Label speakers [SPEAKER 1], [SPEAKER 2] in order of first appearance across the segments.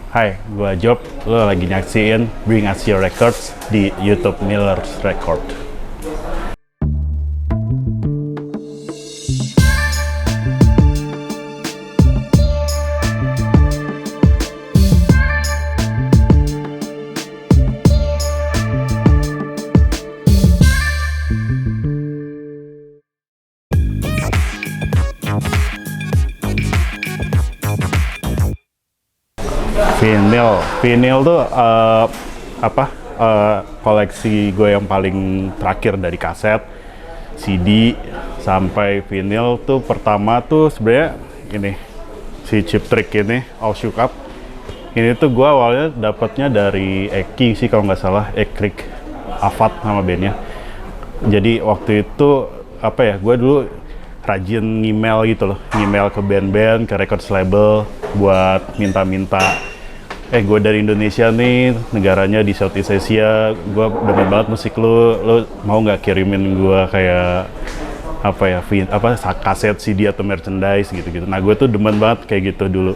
[SPEAKER 1] Hai, gua Job. Lo lagi nyaksiin Bring Us Your Records di YouTube Miller's Record. Vinyl tuh koleksi gue yang paling terakhir dari kaset, CD sampai vinyl tuh pertama tuh sebenarnya ini si Cheap Trick ini All Shook Up. Ini tuh gue awalnya dapatnya dari Eki sih kalau nggak salah, Ekrik Avat nama bandnya. Jadi waktu itu gue dulu rajin ngemail gitu loh, ngemail ke band-band, ke record label buat minta-minta gue dari Indonesia nih, negaranya di Southeast Asia, gue demen banget musik lo mau nggak kirimin gue kayak kaset, CD atau merchandise gitu-gitu. Nah gue tuh demen banget kayak gitu dulu,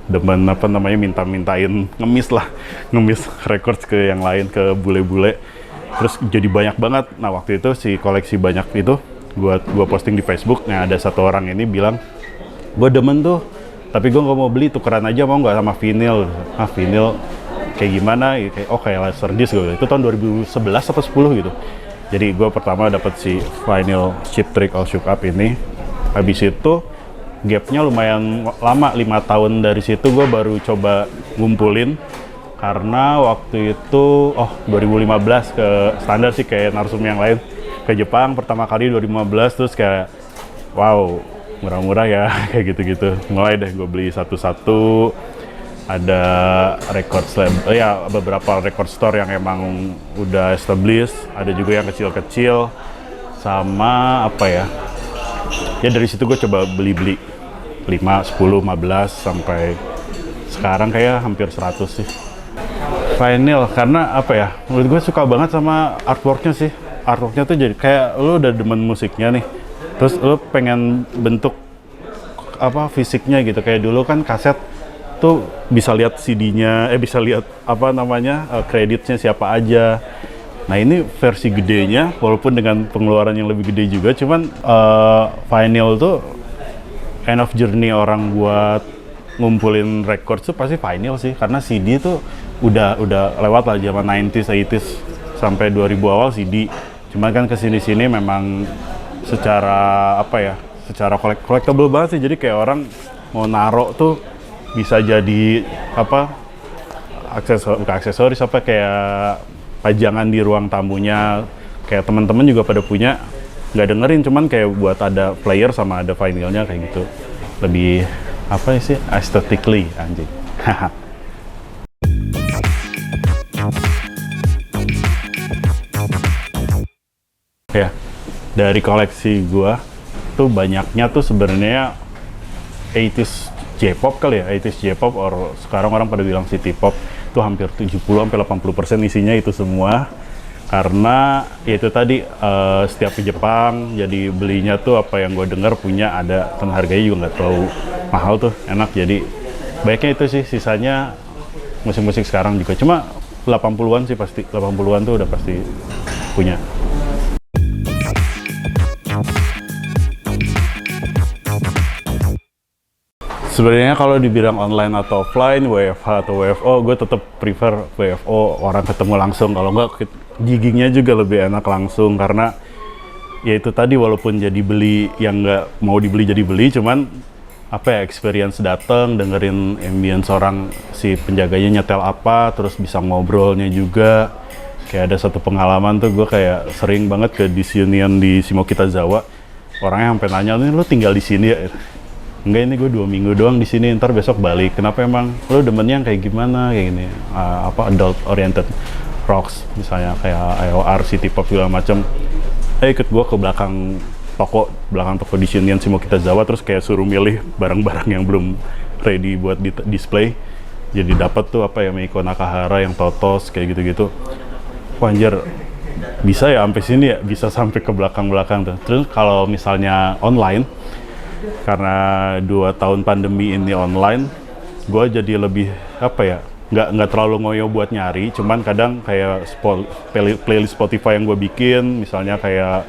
[SPEAKER 1] demen minta-mintain ngemis records ke yang lain, ke bule-bule, terus jadi banyak banget. Nah waktu itu si koleksi banyak itu gue posting di Facebook. Nah ada satu orang ini bilang, gue demen tuh tapi gue nggak mau beli, tukeran aja mau nggak sama vinyl. Vinyl kayak gimana? Kayak Laserdisc gue. Itu tahun 2011 atau 10 gitu. Jadi gue pertama dapat si vinyl Cheap Trick All Shook Up ini. Habis itu gapnya lumayan lama, 5 tahun dari situ gue baru coba ngumpulin. Karena waktu itu 2015 ke standar sih kayak narsum yang lain, ke Jepang pertama kali 2015, terus kayak wow, murah-murah ya kayak gitu-gitu. Mulai deh gue beli satu-satu. Ada record label beberapa record store yang emang udah established, ada juga yang kecil-kecil, sama ya dari situ gue coba beli-beli 5, 10, 15 sampai sekarang kayak hampir 100 sih. Vinyl karena menurut gue suka banget sama artworknya sih. Artworknya tuh jadi kayak lo udah demen musiknya nih, terus lo pengen bentuk fisiknya gitu. Kayak dulu kan kaset tuh bisa lihat CD-nya, bisa lihat kreditnya siapa aja. Nah ini versi gedenya, walaupun dengan pengeluaran yang lebih gede juga, cuman vinyl tuh kind of journey orang buat ngumpulin record tuh pasti vinyl sih, karena CD tuh udah lewat lah zaman 90s, 80s sampai 2000 awal CD. Cuman kan kesini-sini memang secara secara collectible banget sih. Jadi kayak orang mau naro tuh bisa jadi aksesoris kayak pajangan di ruang tamunya. Kayak teman-teman juga pada punya, nggak dengerin, cuman kayak buat ada player sama ada vinylnya kayak gitu. Lebih aesthetically anjing. Ya, dari koleksi gua tuh banyaknya tuh sebenarnya 80s J-pop kali ya, 80s J-pop, or sekarang orang pada bilang city pop. Tuh hampir 70-80% isinya itu semua. Karena ya itu tadi, setiap ke Jepang jadi belinya tuh apa yang gue dengar punya ada, dan harganya juga nggak terlalu mahal tuh, enak. Jadi banyaknya itu sih, sisanya musik-musik sekarang juga. Cuma 80-an sih pasti, 80-an tuh udah pasti punya. Sebenarnya kalau dibilang online atau offline, WFH atau WFO, gue tetap prefer WFO, orang ketemu langsung. Kalau nggak, giggingnya juga lebih enak langsung, karena ya itu tadi, walaupun jadi beli yang nggak mau dibeli jadi beli, cuman experience datang, dengerin ambience orang, si penjaganya nyetel apa, terus bisa ngobrolnya juga. Kayak ada satu pengalaman tuh, gue kayak sering banget ke Disunion di Shimokitazawa. Orangnya sampai nanya, nih lu tinggal di sini ya? Enggak, ini gue 2 minggu doang di sini, ntar besok balik. Kenapa emang? Lo demennya kayak gimana? Kayak gini, adult oriented rocks, misalnya kayak IOR, city pop segala macam. Ikut gue ke belakang toko di Shunion Shimokitazawa, terus kayak suruh milih barang-barang yang belum ready buat display. Jadi dapat tuh Meiko Nakahara yang Totos kayak gitu-gitu. Wah anjir, bisa ya sampai sini ya, bisa sampai ke belakang-belakang tuh. Terus kalau misalnya online, karena 2 tahun pandemi ini online, gue jadi lebih nggak terlalu ngoyo buat nyari, cuman kadang kayak playlist Spotify yang gue bikin, misalnya kayak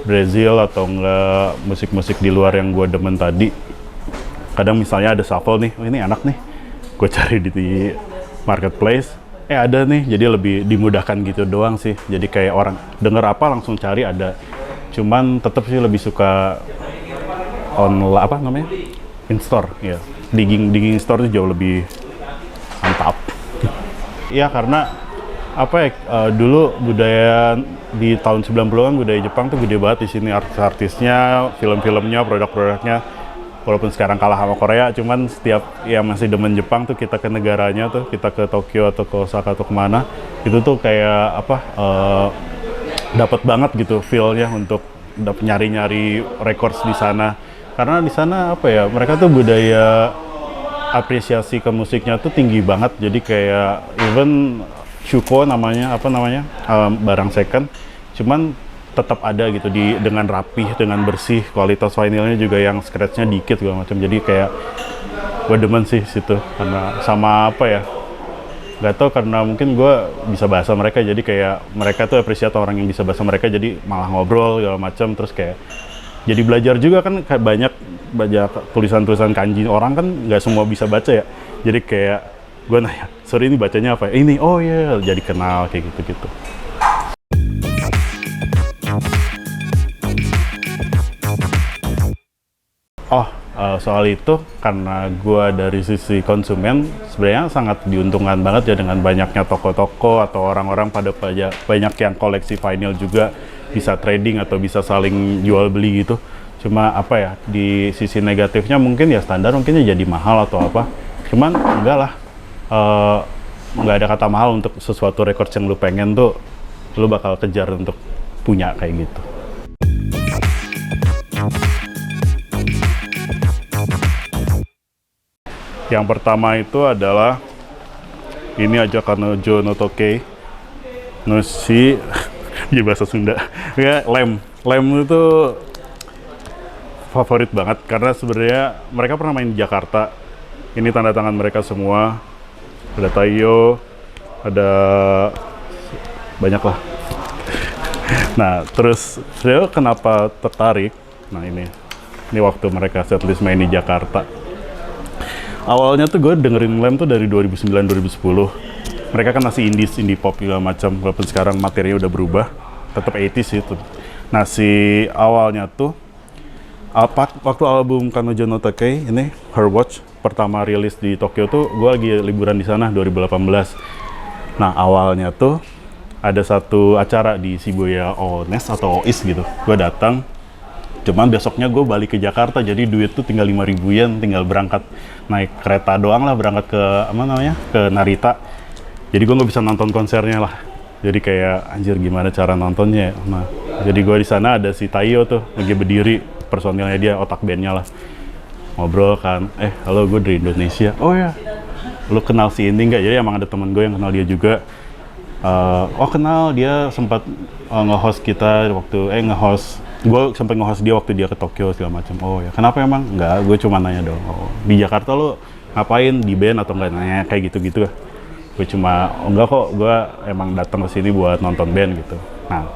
[SPEAKER 1] Brazil atau enggak musik-musik di luar yang gue demen tadi. Kadang misalnya ada shuffle nih, oh ini enak nih, gue cari di marketplace, ada nih, jadi lebih dimudahkan gitu doang sih. Jadi kayak orang denger apa langsung cari ada. Cuman tetap sih lebih suka online, apa namanya, in store ya. Digging store itu jauh lebih mantap. Iya, karena apa ya, dulu budaya di tahun 90-an budaya Jepang tuh gede banget di sini, artis-artisnya, film-filmnya, produk-produknya. Walaupun sekarang kalah sama Korea, cuman setiap yang masih demen Jepang tuh kita ke negaranya tuh, kita ke Tokyo atau ke Osaka atau kemana, itu tuh kayak apa, dapat banget gitu feel-nya untuk nyari-nyari records di sana. Karena di sana apa ya, mereka tuh budaya apresiasi ke musiknya tuh tinggi banget. Jadi kayak even shuko namanya, apa namanya, barang second, cuman tetap ada gitu dengan rapih, dengan bersih, kualitas vinylnya juga yang scratchnya dikit segala macam. Jadi kayak gue demen sih situ, karena sama apa ya, nggak tau, karena mungkin gue bisa bahasa mereka, jadi kayak mereka tuh apresiasi orang yang bisa bahasa mereka, jadi malah ngobrol segala macam. Terus kayak jadi belajar juga kan, kayak banyak tulisan-tulisan kanji, orang kan nggak semua bisa baca ya. Jadi kayak gue nanya, sorry ini bacanya apa? Ini, oh iya, jadi kenal kayak gitu-gitu. Oh, soal itu, karena gue dari sisi konsumen sebenarnya sangat diuntungkan banget ya dengan banyaknya toko-toko atau orang-orang pada banyak yang koleksi vinyl juga, bisa trading atau bisa saling jual beli gitu. Cuma apa ya, di sisi negatifnya mungkin ya standar mungkin jadi mahal atau apa. Cuman enggak lah, nggak ada kata mahal untuk sesuatu record yang lu pengen tuh, lu bakal kejar untuk punya kayak gitu. Yang pertama itu adalah ini aja, Kanojo no Tokei Noshi di bahasa Sunda ya, lem itu favorit banget karena sebenarnya mereka pernah main di Jakarta. Ini tanda tangan mereka semua, ada Taiyo, ada banyak lah. Nah terus saya kenapa tertarik, nah ini waktu mereka setlist main di Jakarta. Awalnya tuh gue dengerin Lem tuh dari 2009-2010. Mereka kan masih indie pop segala macam, walaupun sekarang materinya udah berubah, tetap 80s itu. Nah si awalnya tuh waktu album Kanojo no Tokei ini, Her Watch, pertama rilis di Tokyo tuh, gue lagi liburan di sana 2018. Nah awalnya tuh ada satu acara di Shibuya Ones atau OIS gitu, gue datang. Cuman besoknya gue balik ke Jakarta, jadi duit tuh tinggal 5.000 yen, tinggal berangkat naik kereta doang lah, berangkat ke apa namanya, ke Narita. Jadi gue nggak bisa nonton konsernya lah. Jadi kayak anjir gimana cara nontonnya ya. Nah, jadi gue di sana ada si Taiyo tuh lagi berdiri, personilnya dia, otak bandnya lah. Ngobrol kan, halo gue dari Indonesia. Oh ya, lu kenal si ini nggak? Jadi emang ada temen gue yang kenal dia juga. Oh kenal, dia sempat nge-host kita waktu gue sampai nge-host dia waktu dia ke Tokyo segala macam. Oh ya, kenapa emang? Enggak, gue cuma nanya dong. Oh, di Jakarta lo ngapain, di band atau enggak, nanya kayak gitu-gitu. Gue cuma enggak kok, gue emang datang ke sini buat nonton band gitu. Nah,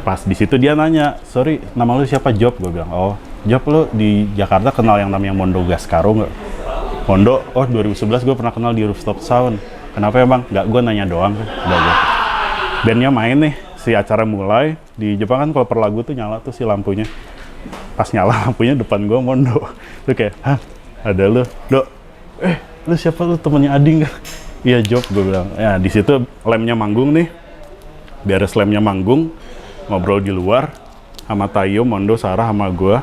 [SPEAKER 1] pas di situ dia nanya, sorry, nama lu siapa? Job. Gue bilang, oh Job, lo di Jakarta kenal yang namanya Mondo Gascaro nggak? Mondo, oh 2011 gue pernah kenal di Rooftop Sound. Kenapa emang? Enggak, gue nanya doang. Udah gue. Bandnya main nih. Si acara mulai, di Jepang kan kalau per lagu tuh nyala tuh si lampunya. Pas nyala lampunya depan gue Mondo. Tuh kayak, hah, ada lu, Dok. Lu siapa, lu temennya Ading kan? Iya Job, gue bilang. Ya di situ Lemnya manggung nih. Beres Lemnya manggung, ngobrol di luar sama Taiyo, Mondo, Sarah sama gue.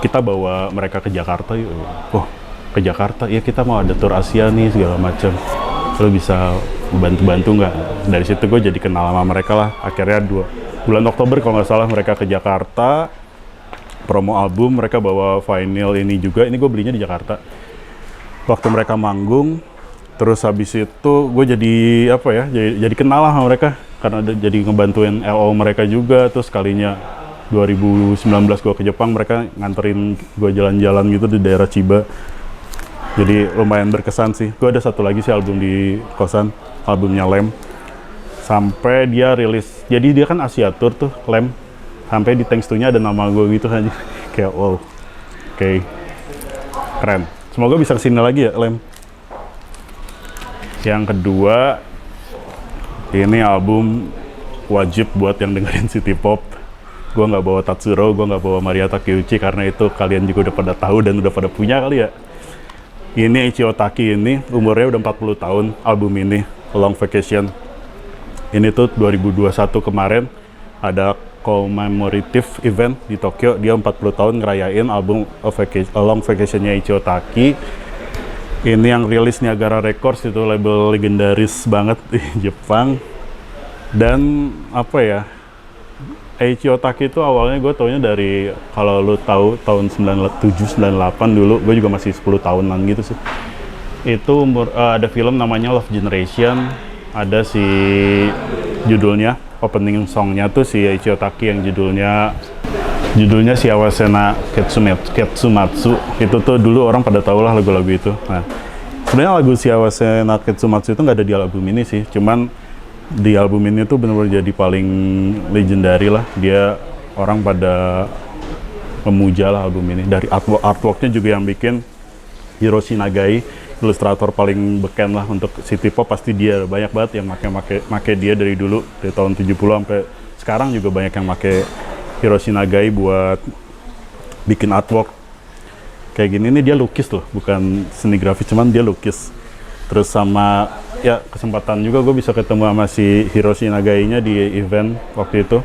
[SPEAKER 1] Kita bawa mereka ke Jakarta yuk. Oh, ke Jakarta? Ya kita mau ada tour Asia nih segala macam. Lu bisa bantu-bantu nggak? Dari situ gue jadi kenal sama mereka lah. Akhirnya bulan Oktober kalau nggak salah mereka ke Jakarta, promo album, mereka bawa vinyl ini juga. Ini gue belinya di Jakarta. Waktu mereka manggung, terus habis itu gue jadi apa ya? Jadi kenal lah sama mereka karena jadi ngebantuin LO mereka juga. Terus kalinya 2019 gue ke Jepang, mereka nganterin gue jalan-jalan gitu di daerah Chiba. Jadi lumayan berkesan sih. Gue ada satu lagi sih album di kosan, albumnya Lem. Sampai dia rilis, jadi dia kan Asia Tour tuh, Lem. Sampai di thanks to-nya ada nama gue gitu aja. Kayak wow, oke, keren. Semoga bisa kesini lagi ya, Lem. Yang kedua, ini album wajib buat yang dengerin city pop. Gue nggak bawa Tatsuro, gue nggak bawa Maria Takeuchi karena itu kalian juga udah pada tahu dan udah pada punya kali ya. Ini Eiichi Otaki ini umurnya udah 40 tahun, album ini Long Vacation. Ini tuh 2021 kemarin ada commemorative event di Tokyo, dia 40 tahun ngerayain album Long Vacation-nya Eiichi Otaki. Ini yang rilis Niagara Records, itu label legendaris banget di Jepang. Dan apa ya, Eiichi Otaki itu awalnya gue taunya dari, kalau lu tahu tahun 97-98 dulu, gue juga masih 10 tahunan gitu sih. Itu ada film namanya Love Generation, ada si judulnya, opening songnya tuh si Eiichi Otaki yang judulnya Shiawasena Ketsumatsu. Itu tuh dulu orang pada tahu lah lagu-lagu itu. Nah, sebenarnya lagu Shiawasena Ketsumatsu itu nggak ada di album ini sih, cuman di album ini tuh benar-benar jadi paling legendary lah. Dia orang pada memuja lah album ini. Dari artworknya juga yang bikin Hiroshi Nagai, ilustrator paling beken lah untuk city pop. Pasti dia banyak banget yang make dia dari dulu, dari tahun 70 sampai sekarang juga banyak yang make Hiroshi Nagai buat bikin artwork. Kayak gini nih dia lukis loh, bukan seni grafis, cuman dia lukis. Terus sama ya kesempatan juga gue bisa ketemu sama si Hiroshi Nagai-nya di event waktu itu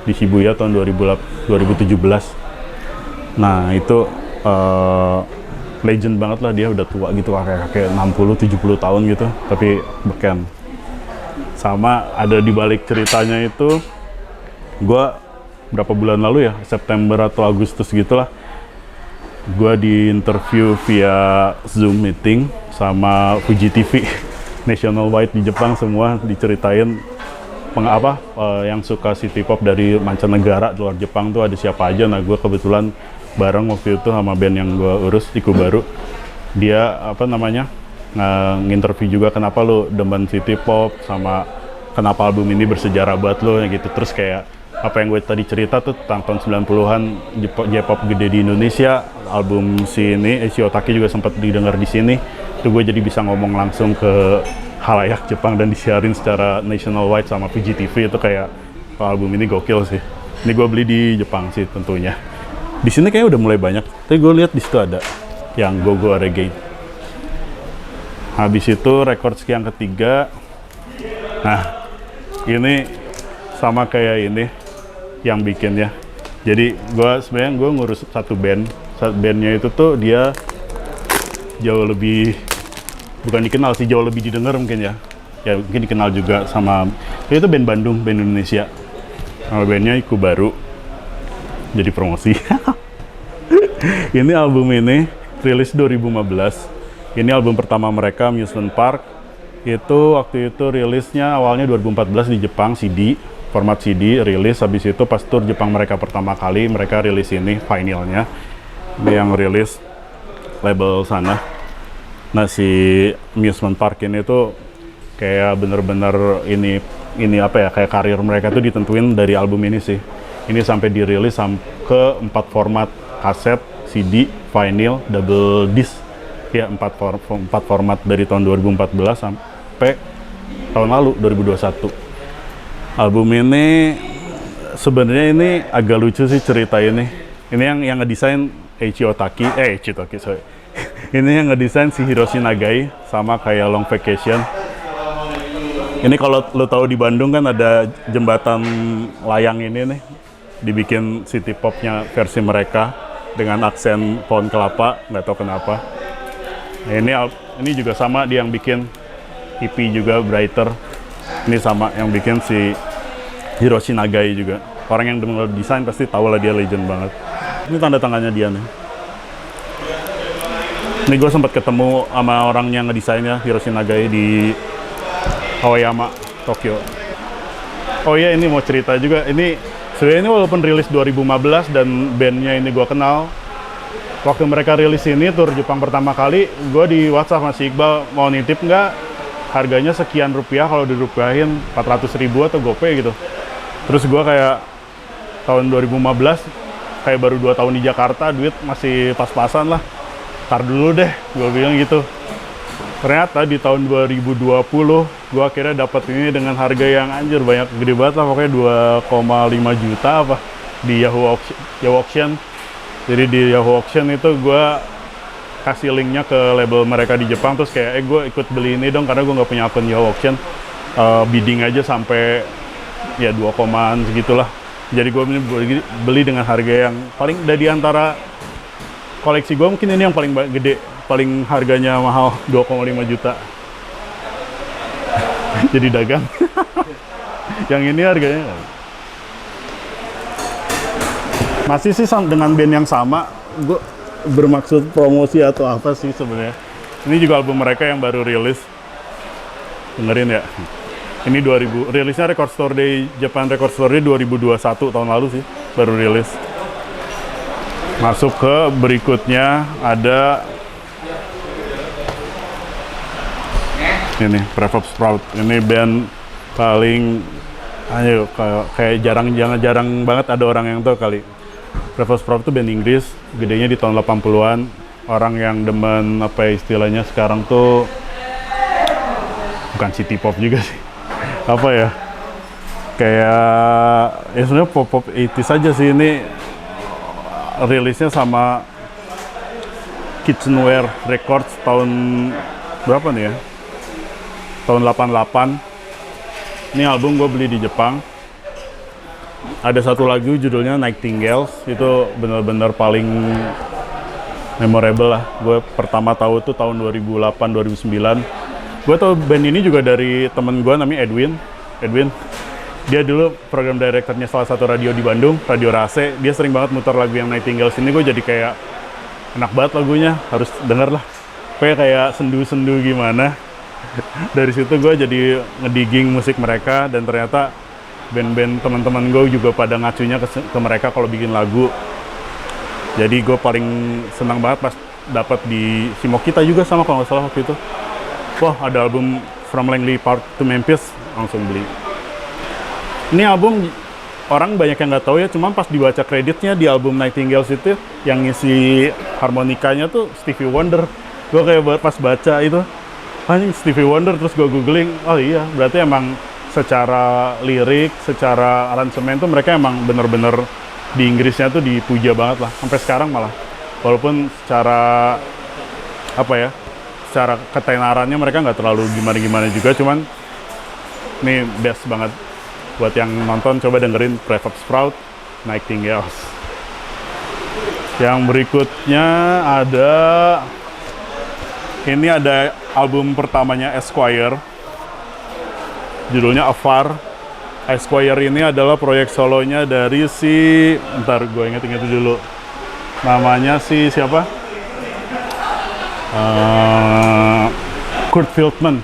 [SPEAKER 1] di Shibuya tahun 2017. Nah itu legend banget lah, dia udah tua gitu, kayak 60-70 tahun gitu, tapi beken. Sama ada di balik ceritanya itu, gue berapa bulan lalu ya, September atau Agustus gitulah, gue di interview via Zoom meeting sama Fuji TV nationwide di Jepang. Semua diceritain yang suka city pop dari mancanegara di luar Jepang tuh ada siapa aja. Nah gue kebetulan bareng waktu itu sama band yang gue urus, Iku Baru. Dia nginterview juga kenapa lo demen city pop, sama kenapa album ini bersejarah buat lo gitu. Terus kayak apa yang gue tadi cerita tuh tentang tahun 90-an J-pop gede di Indonesia, album si ini Eiichi Otaki juga sempat didengar di sini. Itu gue jadi bisa ngomong langsung ke halayak Jepang dan disiarin secara nationwide sama Fuji TV. Itu kayak album ini gokil sih. Ini gue beli di Jepang sih tentunya. Di sini kayaknya udah mulai banyak. Tapi gue lihat di situ ada yang Go Go Reggae. Habis itu record yang ketiga. Nah, ini sama kayak ini yang bikin ya. Jadi sebenarnya gue ngurus satu band. Bandnya itu tuh dia jauh lebih, bukan dikenal sih, jauh lebih didengar mungkin ya. Ya mungkin dikenal juga sama, itu band Bandung, band Indonesia. Nama bandnya Iku Baru. Jadi promosi. Ini album ini rilis 2015. Ini album pertama mereka, Amusement Park. Itu waktu itu rilisnya awalnya 2014 di Jepang, CD, format CD rilis. Habis itu pas tour Jepang mereka pertama kali, mereka rilis ini vinylnya. Ini yang rilis label sana. Nah si Amusement Park ini tuh kayak bener-bener ini apa ya, kayak karir mereka tuh ditentuin dari album ini sih. Ini sampai dirilis ke 4 format, kaset, CD, vinyl, double disc ya, 4 format dari tahun 2014 sampai tahun lalu 2021. Album ini sebenarnya ini agak lucu sih cerita ini. Ini yang ngedesain Eiichi Otaki, sorry. Ini yang ngedesain si Hiroshi Nagai, sama kayak Long Vacation. Ini kalau lo tahu di Bandung kan ada jembatan layang ini nih, dibikin city popnya versi mereka dengan aksen pohon kelapa, nggak tahu kenapa. Nah, ini juga sama, dia yang bikin EP juga, Brighter. Ini sama yang bikin si Hiroshi Nagai juga. Orang yang denger desain pasti tahu lah, dia legend banget. Ini tanda tangannya dia nih. Ini gue sempat ketemu sama orang yang ngedesainnya, Hiroshi Nagai, di Aoyama, Tokyo. Oh iya, ini mau cerita juga. Ini sebenarnya ini walaupun rilis 2015 dan bandnya ini gue kenal, waktu mereka rilis ini tur Jepang pertama kali, gue di WhatsApp masih Iqbal mau nitip nggak, harganya sekian rupiah kalau dirupiahin 400.000 atau GoPay gitu. Terus gue kayak tahun 2015 kayak baru 2 tahun di Jakarta, duit masih pas-pasan lah, tar dulu deh gue bilang gitu. Ternyata di tahun 2020 gue akhirnya dapat ini dengan harga yang anjir banyak, gede banget lah, pokoknya 2,5 juta apa di Yahoo Auction. Jadi di Yahoo Auction itu gue kasih linknya ke label mereka di Jepang, terus kayak gue ikut beli ini dong karena gue nggak punya akun Yahoo Auction. Bidding aja sampai ya 2 komaan segitulah. Jadi gue beli dengan harga yang paling dari antara koleksi gue, mungkin ini yang paling gede, paling harganya mahal, 2,5 juta. Jadi dagang. Yang ini harganya masih sih dengan band yang sama. Gue bermaksud promosi atau apa sih sebenarnya. Ini juga album mereka yang baru rilis. Dengerin ya. Ini 2000, rilisnya Record Store Day, Japan Record Store Day 2021, tahun lalu sih baru rilis. Masuk ke berikutnya ada ini Prefab Sprout. Ini band paling kayak jarang banget ada orang yang tahu kali. Prefab Sprout itu band Inggris, gedenya di tahun 80-an. Orang yang demen apa ya istilahnya sekarang tuh, bukan city pop juga sih. Apa ya? Kayak ya sebenarnya pop 80s aja sih. Ini rilisnya sama Kitchenware Records tahun berapa nih ya? Tahun 88. Ini album gue beli di Jepang. Ada satu lagu judulnya Nightingales, itu bener-bener paling memorable lah. Gue pertama tahu tuh tahun 2008-2009. Gue tau band ini juga dari temen gue namanya Edwin. Dia dulu program directornya salah satu radio di Bandung, Radio Rase. Dia sering banget muter lagu yang Nightingales ini. Gue jadi kayak enak banget lagunya, harus denger lah. Kayak sendu-sendu gimana. Dari situ gue jadi ngedigging musik mereka, dan ternyata band-band teman-teman gue juga pada ngacunya ke mereka kalau bikin lagu. Jadi gue paling senang banget pas dapat di Shimokita juga sama kalau nggak salah waktu itu. Wah, ada album From Langley Park to Memphis, langsung beli. Ini album orang banyak yang nggak tahu ya, cuman pas dibaca kreditnya di album Nightingales itu yang ngisi harmonikanya tuh Stevie Wonder. Gue kayak pas baca itu, ini Stevie Wonder, terus gue googling, oh iya, berarti emang secara lirik, secara aransemen tuh mereka emang bener-bener di Inggrisnya tuh dipuja banget lah, sampai sekarang malah. Walaupun secara apa ya, secara ketenarannya mereka nggak terlalu gimana-gimana juga, cuman ini best banget. Buat yang nonton, coba dengerin Prefab Sprout, Nightingales. Yang berikutnya ini ada album pertamanya Esquire, judulnya Afar. Esquire ini adalah proyek solonya dari ntar gue inget dulu, namanya siapa? Kurt Feldman.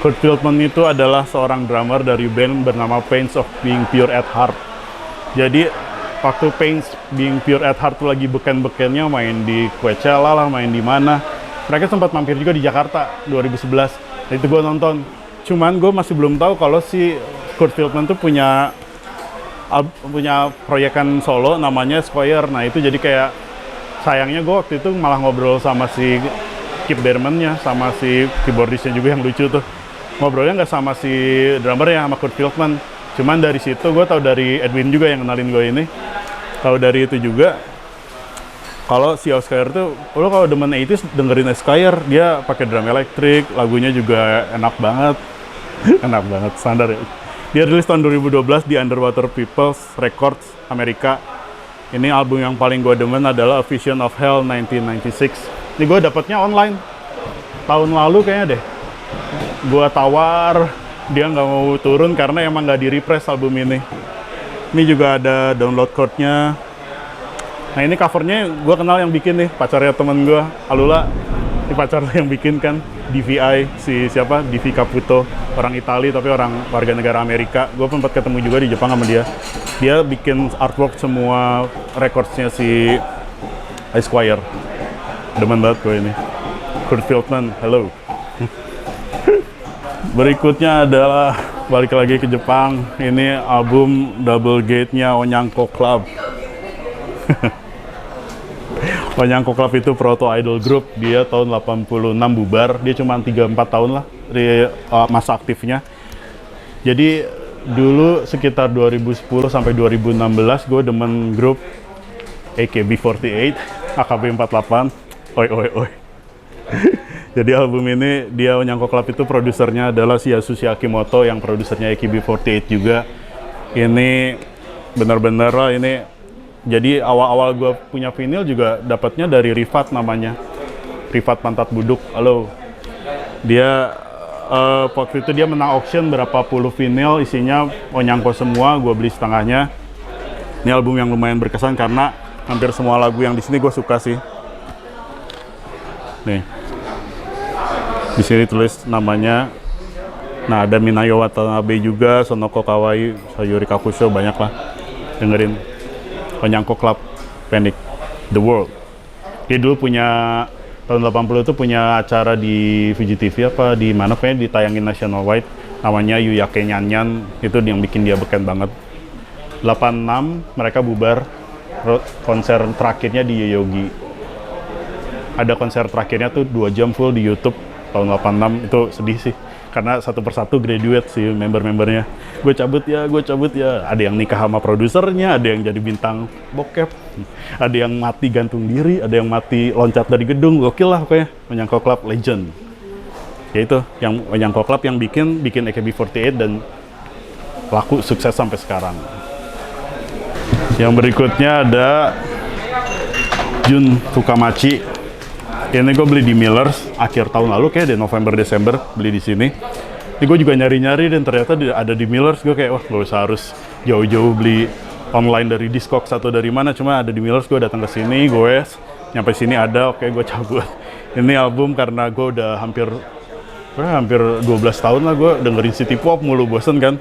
[SPEAKER 1] Kurt Feldman itu adalah seorang drummer dari band bernama Pains of Being Pure at Heart. Jadi waktu Pains Being Pure at Heart tuh lagi beken-bekennya main di Coachella lah, main di mana. Mereka sempat mampir juga di Jakarta 2011. Nah, itu gue nonton. Cuman gue masih belum tahu kalau si Kurt Feldman tuh punya proyekan solo namanya Squire. Nah itu jadi kayak sayangnya gue waktu itu malah ngobrol sama si Kip Berman-nya, sama si keyboardisnya juga yang lucu tuh. Ngobrolnya nggak sama si drummernya, sama Kurt Feldman. Cuman dari situ gue tahu dari Edwin juga yang kenalin gue ini. Tahu dari itu juga kalau si Esquire tuh, lo kalau demen 80s dengerin Esquire, dia pakai drum elektrik, lagunya juga enak banget. Enak banget, standar ya. Dia rilis tahun 2012 di Underwater People's Records Amerika. Ini album yang paling gue demen adalah A Vision of Hell 1996. Ini gue dapetnya online tahun lalu kayaknya deh. Gue tawar, dia nggak mau turun karena emang nggak di-repress album ini. Ini juga ada download code-nya. Nah ini covernya gue kenal yang bikin nih, pacarnya temen gue, Alula. Ini pacar yang bikin kan, DVI, siapa? DV Caputo, orang Itali tapi orang warga negara Amerika. Gue sempat ketemu juga di Jepang sama dia. Dia bikin artwork semua records-nya si Esquire. Demen banget gue ini. Kurt Feldman, halo. Berikutnya adalah balik lagi ke Jepang. Ini album Double Gate-nya Onyanko Club. Onyanko Club itu proto idol group. Dia tahun 86 bubar. Dia cuma 3-4 tahun lah di masa aktifnya. Jadi dulu sekitar 2010 sampai 2016 gue demen grup AKB48, AKB48. Oi oi oi. Jadi album ini dia Onyanko Club itu produsernya adalah si Yasushi Akimoto yang produsernya AKB48 juga. Ini benar-benar lah ini. Jadi awal-awal gue punya vinyl juga dapatnya dari Rifat namanya. Rifat Pantat Buduk. Halo. Dia waktu itu dia menang auction berapa puluh vinyl isinya Onyanko semua. Gue beli setengahnya. Ini album yang lumayan berkesan karena hampir semua lagu yang di sini gue suka sih. Nih. Di sini tulis namanya. Nah, ada Minayo Watanabe juga, Sonoko Kawai, Sayuri Kakusho, banyak lah. Dengerin Onyanko Club, Panic the World. Dia dulu punya tahun 80 itu punya acara di VGTV apa di mana kayaknya ditayangin nationwide, namanya Yuyake Nyanyan. Itu yang bikin dia beken banget. 86 mereka bubar. Konser terakhirnya di Yoyogi. Ada konser terakhirnya tuh 2 jam full di YouTube tahun 86. Itu sedih sih karena satu persatu graduate sih member-membernya. Gue cabut ya. Ada yang nikah sama produsernya, ada yang jadi bintang bokep, ada yang mati gantung diri, ada yang mati loncat dari gedung. Gokil lah pokoknya. Onyanko Club legend. Ya itu yang Onyanko Club yang bikin AKB48 dan laku sukses sampai sekarang. Yang berikutnya ada Jun Fukamachi. Ini gue beli di Millers akhir tahun lalu, kayak di November-Desember beli di sini. Ini gue juga nyari-nyari dan ternyata ada di Millers. Gue kayak wah gak usah harus jauh-jauh beli online dari Discogs atau dari mana, cuma ada di Millers. Gue datang ke sini, gue nyampe sini ada, oke gue cabut. Ini album karena gue udah hampir 12 tahun lah gue dengerin city pop mulu, bosen kan.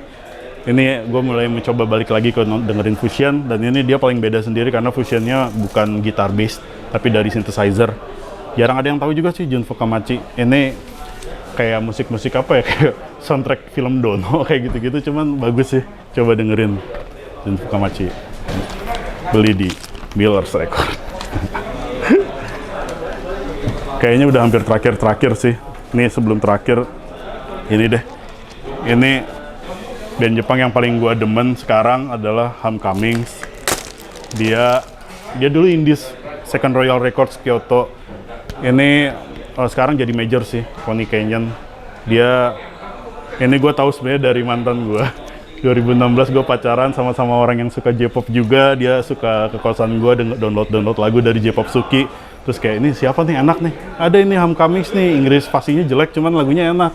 [SPEAKER 1] Ini gue mulai mencoba balik lagi ke dengerin fusion, dan ini dia paling beda sendiri karena fusionnya bukan gitar bass tapi dari synthesizer. Jarang ada yang tahu juga sih Jun Fukamachi. Ini kayak musik-musik apa ya, kayak soundtrack film Dono kayak gitu-gitu, cuman bagus sih. Coba dengerin Jun Fukamachi. Beli di Millers Record. Kayaknya udah hampir terakhir sih. Ini sebelum terakhir, ini deh. Ini band Jepang yang paling gua demen sekarang adalah Homecoming. Dia dulu Indies, Second Royal Records Kyoto. Ini sekarang jadi major sih, Pony Canyon. Ini gue tahu sebenarnya dari mantan gue. 2016 gue pacaran sama orang yang suka J-pop juga. Dia suka ke kosan gue download lagu dari J-pop Suki. Terus kayak ini siapa nih enak nih? Ada ini Homecoming nih, Inggris fasihnya jelek cuman lagunya enak.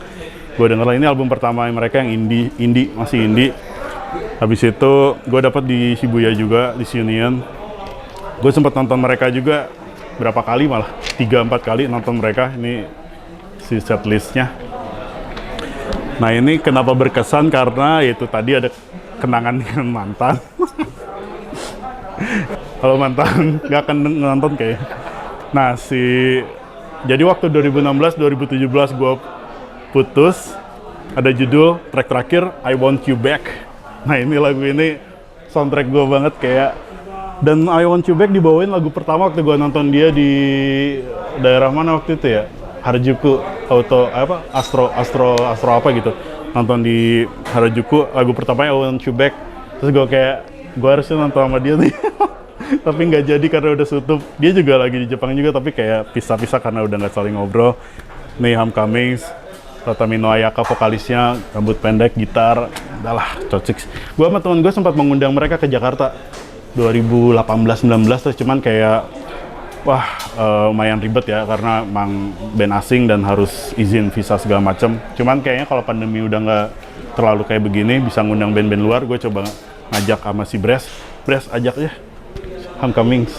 [SPEAKER 1] Gue denger lah, ini album pertama mereka yang indie, masih indie. Habis itu gue dapat di Shibuya juga, di Union. Gue sempat nonton mereka juga berapa kali, malah 3-4 kali nonton mereka. Ini si setlistnya. Nah ini kenapa berkesan karena itu tadi ada kenangan dengan mantan. Kalau mantan nggak akan nonton kayak. Nah jadi waktu 2016-2017 gue putus, ada judul track terakhir I Want You Back. Nah ini lagu ini soundtrack gue banget kayak. Dan I Want You Back dibawain lagu pertama waktu gue nonton dia di daerah mana waktu itu ya, Harajuku Astro apa gitu. Nonton di Harajuku, lagu pertamanya I Want You Back. Terus gue kayak gue harusnya nonton sama dia nih. Tapi nggak jadi karena udah tutup. Dia juga lagi di Jepang juga, tapi kayak pisah-pisah karena udah nggak saling ngobrol. Nih Homecoming, Tatamino Ayaka vokalisnya, rambut pendek, gitar, udahlah cocok. Gue sama temen gue sempat mengundang mereka ke Jakarta 2018-19, terus cuman kayak wah lumayan ribet ya karena emang band asing dan harus izin visa segala macem. Cuman kayaknya kalau pandemi udah nggak terlalu kayak begini, bisa ngundang band-band luar. Gue coba ngajak sama si Bres ajak ya Homecoming.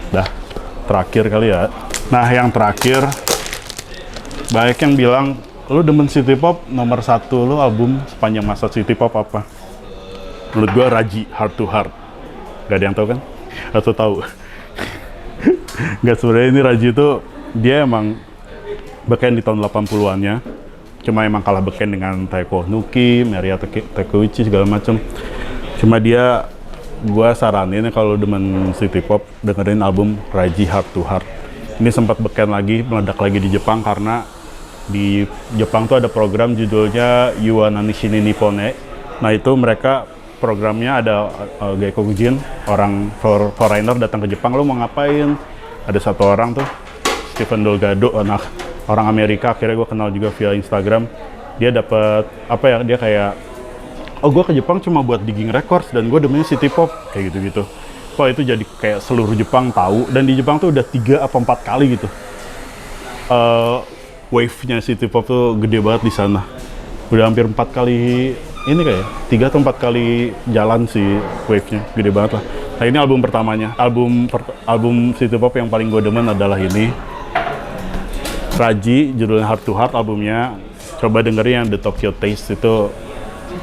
[SPEAKER 1] Dah terakhir kali ya. Nah yang terakhir, banyak yang bilang lu demen city pop, nomor 1 lu album sepanjang masa city pop apa? Menurut gue Raji, Heart to Heart. Gak ada yang tahu kan? Atau tahu? Nggak, sebenarnya ini Raji itu dia emang beken di tahun 80-annya. Cuma emang kalah beken dengan Taeko Nuki, Maria Takeuchi segala macem. Cuma dia, gua saranin kalau demen city pop dengerin album Raji Heart to Heart. Ini sempat beken lagi, meledak lagi di Jepang karena di Jepang tuh ada program judulnya Yuwa Nanishini Nippone. Nah itu mereka programnya ada Gaekokujin, orang foreigner datang ke Jepang, lo mau ngapain? Ada satu orang tuh, Stephen Delgado, anak orang Amerika, akhirnya gue kenal juga via Instagram. Dia dapat apa ya, dia kayak, oh gue ke Jepang cuma buat digging records dan gue demennya city pop, kayak gitu-gitu. Wah itu jadi kayak seluruh Jepang tahu, dan di Jepang tuh udah 3 atau 4 kali gitu. Wave-nya city pop tuh gede banget di sana. Udah hampir 4 kali, ini kayak 3 atau 4 kali jalan sih wave-nya, gede banget lah. Nah ini album pertamanya, album city pop yang paling gue demen adalah ini. Raji, judulnya Heart to Heart albumnya. Coba dengerin yang The Tokyo Taste, itu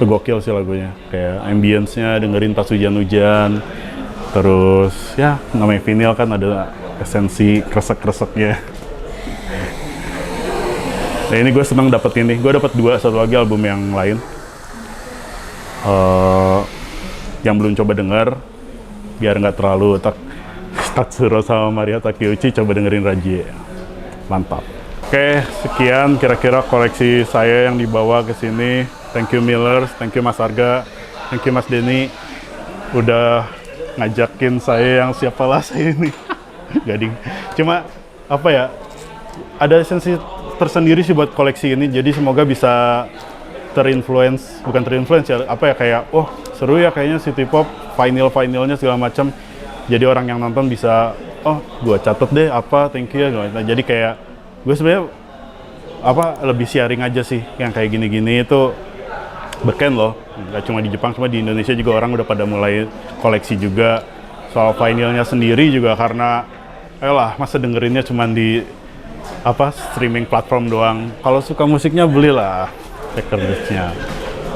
[SPEAKER 1] gokil sih lagunya. Kayak ambience-nya, dengerin pas hujan-hujan. Terus ya namanya vinyl kan ada esensi kresek-kreseknya. Nah ini gue seneng dapet ini. Gue dapet 2, satu lagi album yang lain. Yang belum coba denger, biar nggak terlalu Tatsuro sama Maria Takeuchi, coba dengerin Raji. Mantap. Oke, sekian kira-kira koleksi saya yang dibawa ke sini. Thank you Millers, thank you Mas Arga, thank you Mas Denny udah ngajakin saya yang siapalah saya ini. Gading. Cuma apa ya? Ada esensi tersendiri sih buat koleksi ini. Jadi semoga bisa bukan terinfluence ya, apa ya, kayak oh seru ya kayaknya city pop, vinyl-vinylnya segala macam. Jadi orang yang nonton bisa, oh gua catet deh apa, thank you ya. Nah, jadi kayak gue sebenarnya apa lebih sharing aja sih, yang kayak gini-gini itu beken loh, nggak cuma di Jepang, cuma di Indonesia juga orang udah pada mulai koleksi juga. Soal vinylnya sendiri juga karena masa dengerinnya cuma di apa streaming platform doang. Kalau suka musiknya belilah recordnya.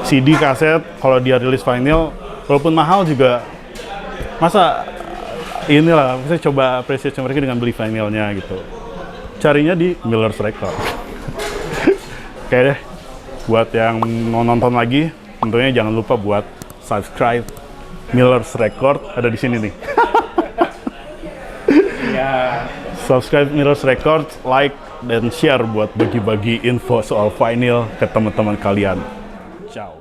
[SPEAKER 1] CD, kaset, kalau dia rilis vinyl walaupun mahal juga, masa inilah saya coba apresiasi mereka dengan beli vinylnya gitu. Carinya di Miller's Record. Oke deh, buat yang mau nonton lagi, tentunya jangan lupa buat subscribe Miller's Record, ada di sini nih. Subscribe Miller's Record, like dan share buat bagi-bagi info soal vinyl ke teman-teman kalian. Ciao.